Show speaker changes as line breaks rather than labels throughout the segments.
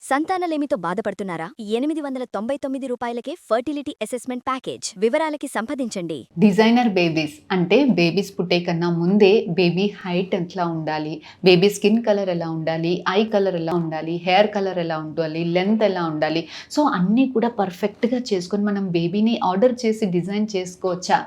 సంతానలేమితో బాధపడుతున్నారా? 899 రూపాయలకే fertility assessment package. వివరాలకి సంప్రదించండి.
డిజైనర్ బేబీస్ అంటే బేబీస్ పుట్టే కన్నా ముందే బేబీ హైట్ ఎట్లా ఉండాలి, బేబీ స్కిన్ కలర్ ఎలా ఉండాలి, ఐ కలర్ ఎలా ఉండాలి, హెయిర్ కలర్ ఎలా ఉండాలి, లెంత్ ఎలా ఉండాలి, సో అన్నీ కూడా పర్ఫెక్ట్గా చేసుకొని మనం బేబీని ఆర్డర్ చేసి డిజైన్ చేసుకోవచ్చా?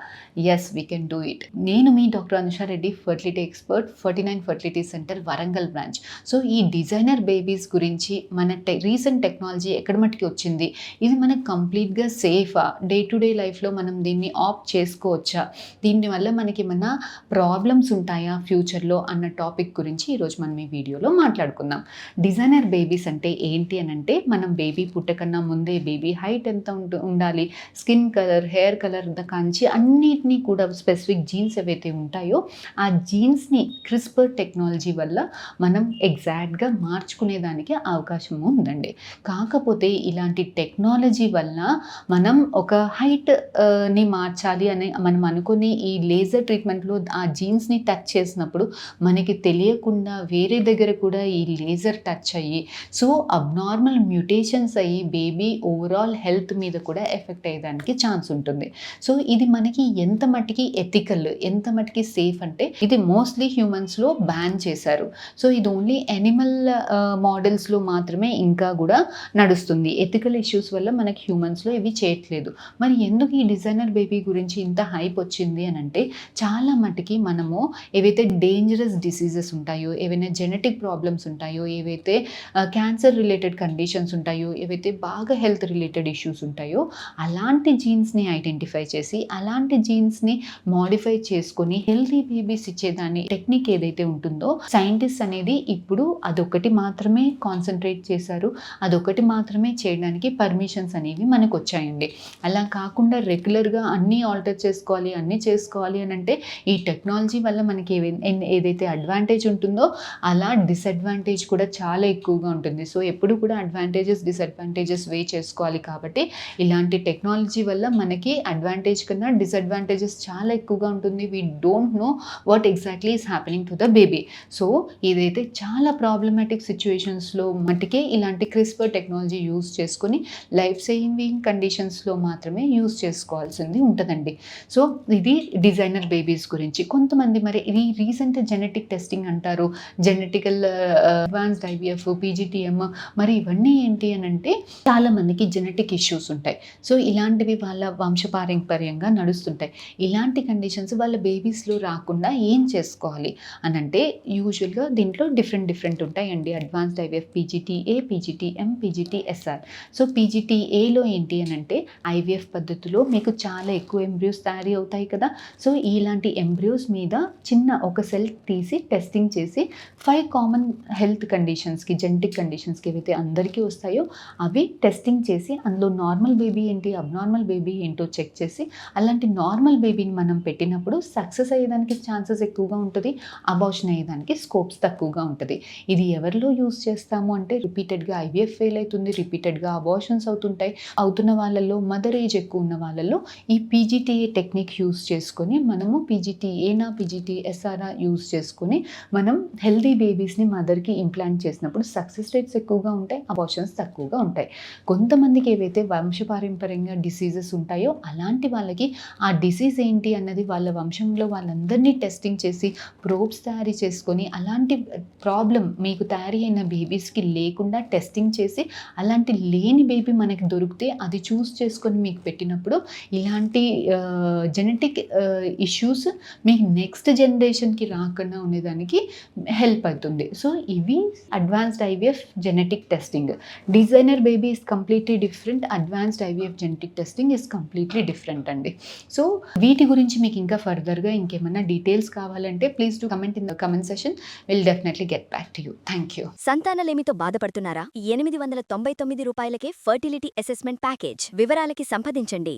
Yes, we can do it. నేను మీ doctor Anusha Reddy, fertility expert, 49 fertility centre, Warangal branch. So ఈ డిజైనర్ బేబీస్ గురించి మన రీసెంట్ టెక్నాలజీ ఎక్కడ మట్టుకి వచ్చింది, ఇది మనకు కంప్లీట్గా సేఫా, డే టు డే లైఫ్లో మనం దీన్ని ఆప్ట్ చేసుకోవచ్చా, దీనివల్ల మనకి ఏమన్నా ప్రాబ్లమ్స్ ఉంటాయా ఫ్యూచర్లో అన్న టాపిక్ గురించి ఈరోజు మనం ఈ వీడియోలో మాట్లాడుకుందాం. డిజైనర్ బేబీస్ అంటే ఏంటి అని అంటే, మనం బేబీ పుట్టకన్నా ముందే బేబీ హైట్ ఎంత ఉండాలి, స్కిన్ కలర్, హెయిర్ కలర్ కాంచి అన్నిటినీ కూడా స్పెసిఫిక్ జీన్స్ ఏవైతే ఉంటాయో ఆ జీన్స్ని క్రిస్పర్ టెక్నాలజీ వల్ల మనం ఎగ్జాక్ట్గా మార్చుకునేదానికి అవకాశం ఉందండి. కాకపోతే ఇలాంటి టెక్నాలజీ వల్ల మనం ఒక హైట్ని మార్చాలి అని మనం అనుకుని ఈ లేజర్ ట్రీట్మెంట్లో ఆ జీన్స్ని టచ్ చేసినప్పుడు మనకి తెలియకుండా వేరే దగ్గర కూడా ఈ లేజర్ టచ్ అయ్యి, సో అబ్నార్మల్ మ్యూటేషన్స్ అయ్యి బేబీ ఓవరాల్ హెల్త్ మీద కూడా ఎఫెక్ట్ అయ్యేదానికి ఛాన్స్ ఉంటుంది. సో ఇది మనకి ఎంత మట్టికి ఎథికల్, ఎంత మట్టికి సేఫ్ అంటే, ఇది మోస్ట్లీ హ్యూమన్స్లో బ్యాన్ చేశారు. సో ఇది ఓన్లీ ఎనిమల్ మోడల్స్లో మాత్రమే ఇంకా కూడా నడుస్తుంది. ఎథికల్ ఇష్యూస్ వల్ల మనకి హ్యూమన్స్లో ఇవి చేయట్లేదు. మరి ఎందుకు ఈ డిజైనర్ బేబీ గురించి ఇంత హైప్ వచ్చింది అని అంటే, చాలా మటుకి మనము ఏవైతే డేంజరస్ డిసీజెస్ ఉంటాయో, ఏవైనా జెనెటిక్ ప్రాబ్లమ్స్ ఉంటాయో, ఏవైతే క్యాన్సర్ రిలేటెడ్ కండిషన్స్ ఉంటాయో, ఏవైతే బాగా హెల్త్ రిలేటెడ్ ఇష్యూస్ ఉంటాయో అలాంటి జీన్స్ని ఐడెంటిఫై చేసి అలాంటి జీన్స్ని మోడిఫై చేసుకొని హెల్తీ బేబీస్ ఇచ్చేదాన్ని టెక్నిక్ ఏదైతే ఉంటుందో, సైంటిస్ట్ అనేది ఇప్పుడు అదొకటి మాత్రమే కాన్సన్ట్రేట్ చేశారు, అదొకటి మాత్రమే చేయడానికి పర్మిషన్స్ అనేవి మనకు వచ్చాయండి. అలా కాకుండా రెగ్యులర్గా అన్నీ ఆల్టర్ చేసుకోవాలి, అన్నీ చేసుకోవాలి అని అంటే ఈ టెక్నాలజీ వల్ల మనకి ఏదైతే అడ్వాంటేజ్ ఉంటుందో అలా డిసడ్వాంటేజ్ కూడా చాలా ఎక్కువగా ఉంటుంది. సో ఎప్పుడు కూడా అడ్వాంటేజెస్ డిసడ్వాంటేజెస్ వే చేసుకోవాలి. కాబట్టి ఇలాంటి టెక్నాలజీ వల్ల మనకి అడ్వాంటేజ్ కన్నా డిసడ్వాంటేజెస్ చాలా ఎక్కువగా ఉంటుంది. We don't know what exactly is happening to the baby. So ఇదైతే చాలా ప్రాబ్లమాటిక్ సిచ్యువేషన్స్లో మటుకే ఇలాంటి క్రిస్పర్ టెక్నాలజీ యూజ్ చేసుకొని లైఫ్ సేవింగ్ కండిషన్స్లో మాత్రమే యూజ్ చేసుకోవాల్సింది ఉంటుందండి. సో ఇది డిజైనర్ బేబీస్ గురించి. కొంతమంది మరి ఇది రీసెంట్ జెనెటిక్ టెస్టింగ్ అంటారు, జెనెటికల్ అడ్వాన్స్డ్ ఐవీఎఫ్, పీజీటీఎం, మరి ఇవన్నీ ఏంటి అని అంటే చాలా మందికి జెనెటిక్ ఇష్యూస్ ఉంటాయి. సో ఇలాంటివి వాళ్ళ వంశపారంపర్యంగా నడుస్తుంటాయి. ఇలాంటి కండిషన్స్ వాళ్ళ బేబీస్లో రాకుండా ఏం చేసుకోవాలి అని అంటే, యూజువల్గా దీంట్లో డిఫరెంట్ ఉంటాయండి. Advanced IVF, PGTA, PGTM, PGTSR. So పీజీటీఏలో ఏంటి అని అంటే, ఐవీఎఫ్ పద్ధతిలో మీకు చాలా ఎక్కువ ఎంబ్రియోస్ తయారీ అవుతాయి కదా. సో ఇలాంటి ఎంబ్రియోస్ మీద చిన్న ఒక సెల్ తీసి టెస్టింగ్ చేసి 5 కామన్ హెల్త్ కండిషన్స్కి, జెనెటిక్ కండిషన్స్కి ఏవైతే అందరికీ వస్తాయో అవి టెస్టింగ్ చేసి అందులో నార్మల్ బేబీ ఏంటి, అబ్నార్మల్ బేబీ ఏంటో చెక్ చేసి అలాంటి నార్మల్ బేబీని మనం పెట్టినప్పుడు సక్సెస్ అయ్యేదానికి ఛాన్సెస్ ఎక్కువగా ఉంటుంది, అబార్షన్ అయ్యేదానికి స్కోప్స్ తక్కువగా ఉంటుంది. ఇది ఎవరిలో యూజ్ చేస్తాము అంటే, రిపీటెడ్గా ఐవీఎఫ్ ఫెయిల్ అవుతుంది, రిపీటెడ్గా అబార్షన్స్ అవుతున్న వాళ్ళల్లో, మదర్ ఏజ్ ఎక్కువ ఉన్న వాళ్ళల్లో ఈ పీజీటీఏ టెక్నిక్ యూజ్ చేసుకొని మనము పీజీటీఏనా పీజీటీఎస్ఆర్ఆ యూజ్ చేసుకొని మనం హెల్దీ బేబీస్ని మదర్కి ఇంప్లాంట్ చేసినప్పుడు సక్సెస్ రేట్స్ ఎక్కువగా ఉంటాయి, అబార్షన్స్ తక్కువగా ఉంటాయి. కొంతమందికి ఏవైతే వంశపారంపర్యంగా డిసీజెస్ ఉంటాయో అలాంటి వాళ్ళకి ఆ డిసీజ్ ఏంటి అన్నది వాళ్ళ వంశంలో వాళ్ళందరినీ టెస్టింగ్ చేసి ప్రోబ్స్ తయారీ చేసుకొని అలాంటి ప్రాబ్లం మీకు తయారీ అయిన బేబీస్కి లేకుండా టెస్టింగ్ చేసి అలాంటి లేని బేబీ మనకి దొరికితే అది చూస్ చేసుకొని మీకు పెట్టినప్పుడు ఇలాంటి జెనెటిక్ ఇష్యూస్ మీకు నెక్స్ట్ జనరేషన్కి రాకుండా ఉండేదానికి హెల్ప్ అవుతుంది. సో ఇవి advanced IVF genetic testing. Designer baby is completely different, advanced IVF genetic testing is completely different అండి. సో వీటి గురించి మీకు ఇంకా ఫర్దర్గా ఇంకేమైనా డీటెయిల్స్ కావాలంటే please do comment in the comment session. Will definitely get back to you. Thank you.
సంతానలేమితో బాధపడుతున్నారా? 899 రూపాయలకే ఫర్టిలిటీ అసెస్మెంట్ ప్యాకేజ్. వివరాలకి సంప్రదించండి.